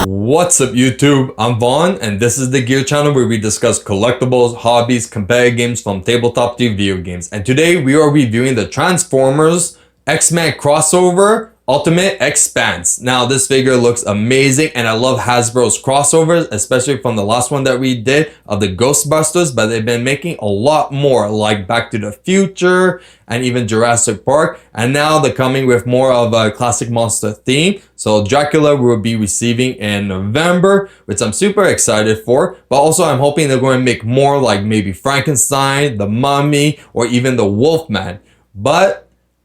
What's up YouTube? I'm Vaughn and this is the Gear channel where we discuss collectibles, hobbies, competitive games from tabletop to video games. And today we are reviewing the Transformers X-Men crossover Ultimate X-Spanse. Now this figure looks amazing and I love Hasbro's crossovers, especially from the last one that we did of the Ghostbusters, but they've been making a lot more like Back to the Future and even Jurassic Park, and now they're coming with more of a classic monster theme. So Dracula will be receiving in November, which I'm super excited for, but also I'm hoping they're going to make more like maybe Frankenstein, the Mummy, or even the Wolfman. But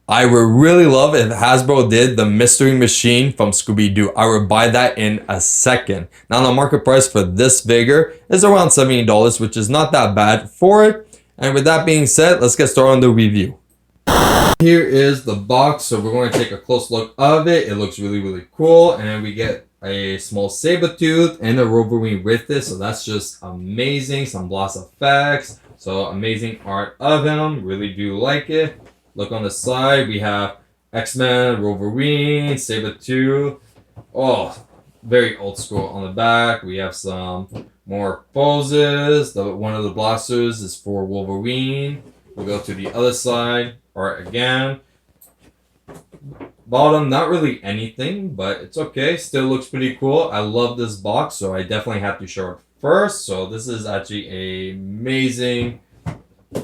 I would really love if Hasbro did the Mystery Machine from Scooby-Doo. I would buy that in a second. Now the market price for this figure is around $70, which is not that bad for it. And with that being said, let's get started on the review. Here is the box, so we're going to take a close look of it. It looks really cool, and then we get a small Sabretooth and a Wolverine with this, so that's just amazing. Some blast effects, so amazing art of him. Really do like it. Look on the side, we have X-Men, Wolverine, Sabretooth. Oh, very old school. On the back, we have some more poses. One of the blasters is for Wolverine. We'll go to the other side, art again. Bottom, not really anything, but it's okay. Still looks pretty cool. I love this box, so I definitely have to show it first. So this is actually an amazing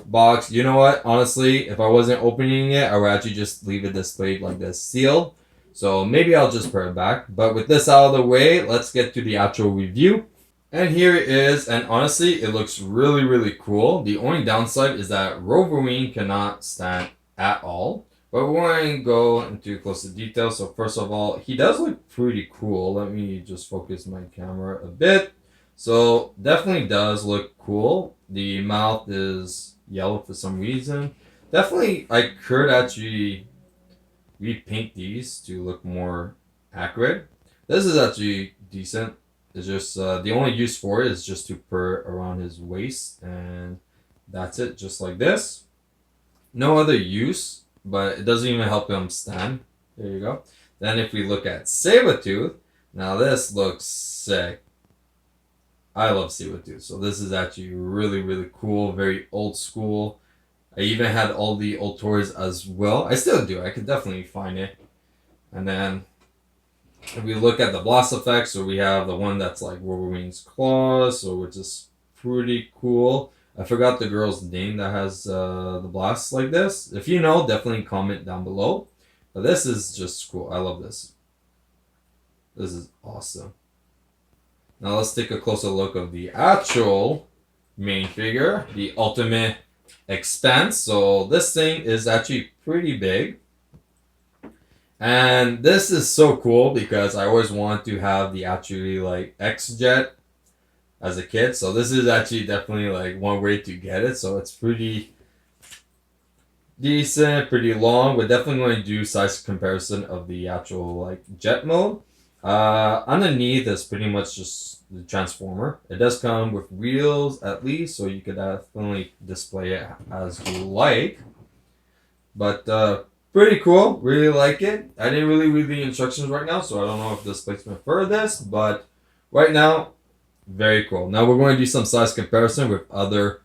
box. You know what? Honestly, if I wasn't opening it, I would actually just leave it displayed like this, sealed. So maybe I'll just put it back. But with this out of the way, let's get to the actual review. And here it is, and honestly, it looks really cool. The only downside is that Wolverine cannot stand at all. But we're going to go into closer detail. So first of all, he does look pretty cool. Let me just focus my camera a bit. So definitely does look cool. The mouth is yellow for some reason. Definitely, I could actually repaint these to look more accurate. This is actually decent. It's just the only use for it is just to put around his waist, and that's it, just like this. No other use, but it doesn't even help him stand. There you go. Then if we look at Sabretooth, now this looks sick. I love Sabretooth, so this is actually really cool, very old school. I even had all the old toys as well. I still do. I could definitely find it. And then if we look at the blast effects, so we have the one that's like Wolverine's claws, so which is pretty cool. I forgot the girl's name that has the blast like this. If you know, definitely comment down below. But this is just cool. I love this. This is awesome. Now let's take a closer look of the actual main figure, the Ultimate X-Spanse. So this thing is actually pretty big. And this is so cool because I always wanted to have the actually like X-Jet as a kid. So this is actually definitely like one way to get it. So it's pretty decent, pretty long. We're definitely going to do size comparison of the actual like jet mode. Underneath is pretty much just the transformer. It does come with wheels at least, so you could definitely display it as you like. But pretty cool, really like it. I didn't really read the instructions right now, so I don't know if this placement for this, but right now, very cool. Now we're going to do some size comparison with other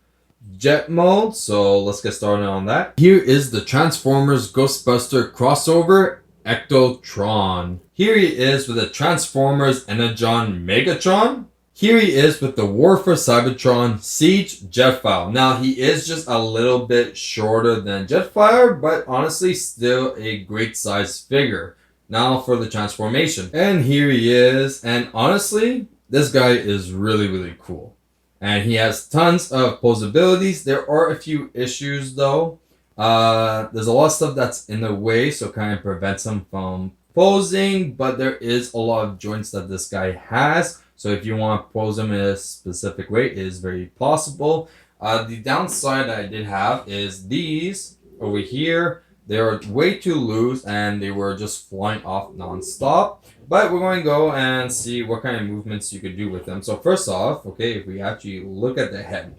jet modes, so let's get started on that. Here is the Transformers Ghostbuster crossover Ectotron. Here he is with the Transformers Energon Megatron. Here he is with the War for Cybertron Siege Jetfire. Now he is just a little bit shorter than Jetfire, but honestly still a great size figure. Now for the transformation. And here he is, and honestly, this guy is really cool. And he has tons of posabilities. There are a few issues though. There's a lot of stuff that's in the way, so kind of prevents him from posing, but there is a lot of joints that this guy has, so if you want to pose him in a specific way, it is very possible. The downside that I did have is these over here. They are way too loose and they were just flying off non-stop, but we're going to go and see what kind of movements you could do with them. So first off, okay, if we actually look at the head,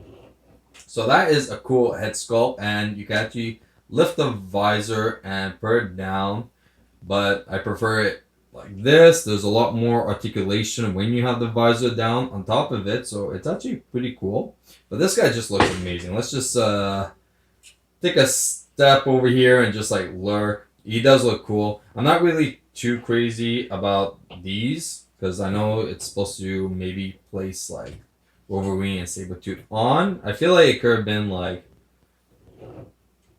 so that is a cool head sculpt, and you can actually lift the visor and put it down, but I prefer it like this. There's a lot more articulation when you have the visor down on top of it, so it's actually pretty cool. But this guy just looks amazing. Let's just take a step over here and just like lurk. He does look cool. I'm not really too crazy about these because I know it's supposed to maybe place like Wolverine and Sabretooth on. I feel like it could have been like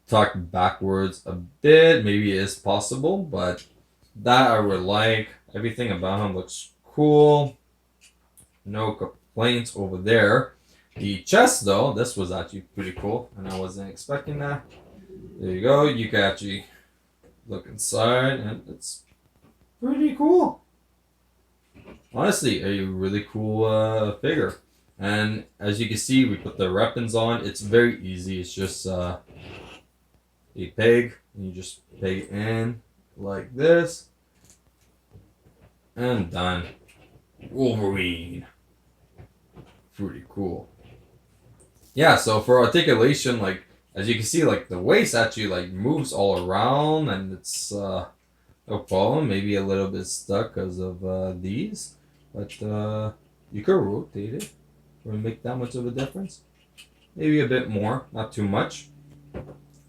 tucked backwards a bit. Maybe it is possible, but that I would like. Everything about him looks cool. No complaints over there. The chest though, this was actually pretty cool and I wasn't expecting that. There you go. You can actually look inside and it's pretty cool. Honestly, a really cool figure. And as you can see, we put the weapons on. It's very easy. It's just a peg. And you just peg it in like this. And done. Wolverine. Pretty cool. Yeah, so for articulation, like, as you can see, like, the waist actually, like, moves all around. And it's no problem. Maybe a little bit stuck because of these. But you could rotate it. Or make that much of a difference. Maybe a bit more. Not too much.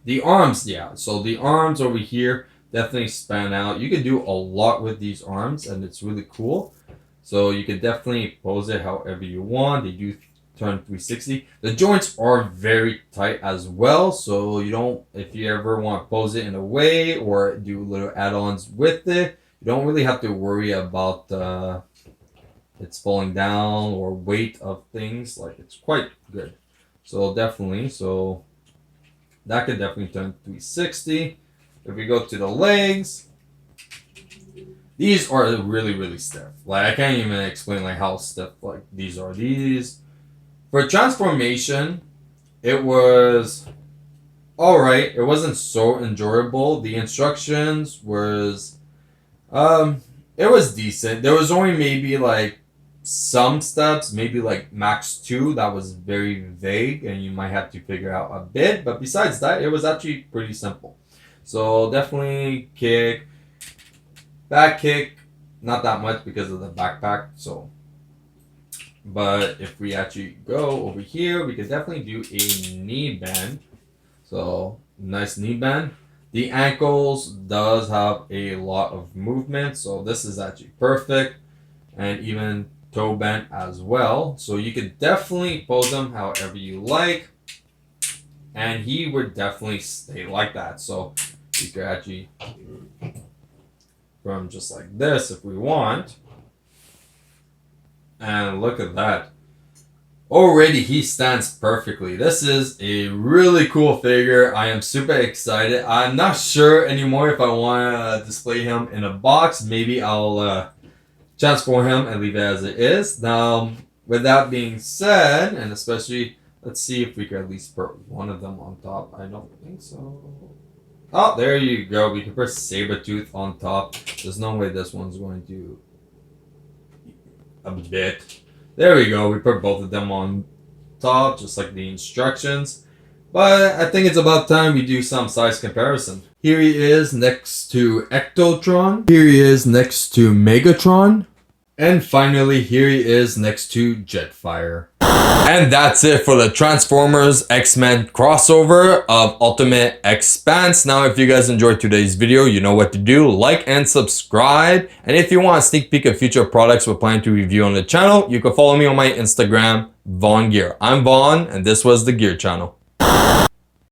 The arms, yeah. So the arms over here definitely span out. You can do a lot with these arms. And it's really cool. So you can definitely pose it however you want. They do turn 360. The joints are very tight as well. So you don't, if you ever want to pose it in a way or do little add-ons with it, you don't really have to worry about it's falling down or weight of things. Like, it's quite good. So definitely, so that could definitely turn 360. If we go to the legs, these are really, really stiff. Like, I can't even explain like how stiff like these are. These for transformation, it was all right. It wasn't so enjoyable. The instructions was it was decent. There was only maybe like some steps, maybe like max 2 that was very vague and you might have to figure out a bit, but besides that it was actually pretty simple. So definitely kick, back kick, not that much because of the backpack. So but if we actually go over here, we can definitely do a knee bend. So nice knee bend. The ankles does have a lot of movement, so this is actually perfect. And even toe bend as well. So you could definitely pose them however you like. And he would definitely stay like that. So you could actually from just like this if we want. And look at that. Already he stands perfectly. This is a really cool figure. I am super excited. I'm not sure anymore if I want to display him in a box. Maybe I'll transform him and leave it as it is. Now, with that being said, and especially, let's see if we can at least put one of them on top. I don't think so. Oh, there you go. We can put Sabretooth on top. There's no way this one's going to a bit. There we go. We put both of them on top, just like the instructions. But I think it's about time we do some size comparison. Here he is next to Ectotron. Here he is next to Megatron. And finally, here he is next to Jetfire. And that's it for the Transformers X-Men crossover of Ultimate X-Spanse. Now, if you guys enjoyed today's video, you know what to do. Like and subscribe. And if you want a sneak peek of future products we're planning to review on the channel, you can follow me on my Instagram, VaughnGear. I'm Vaughn, and this was the Gear Channel.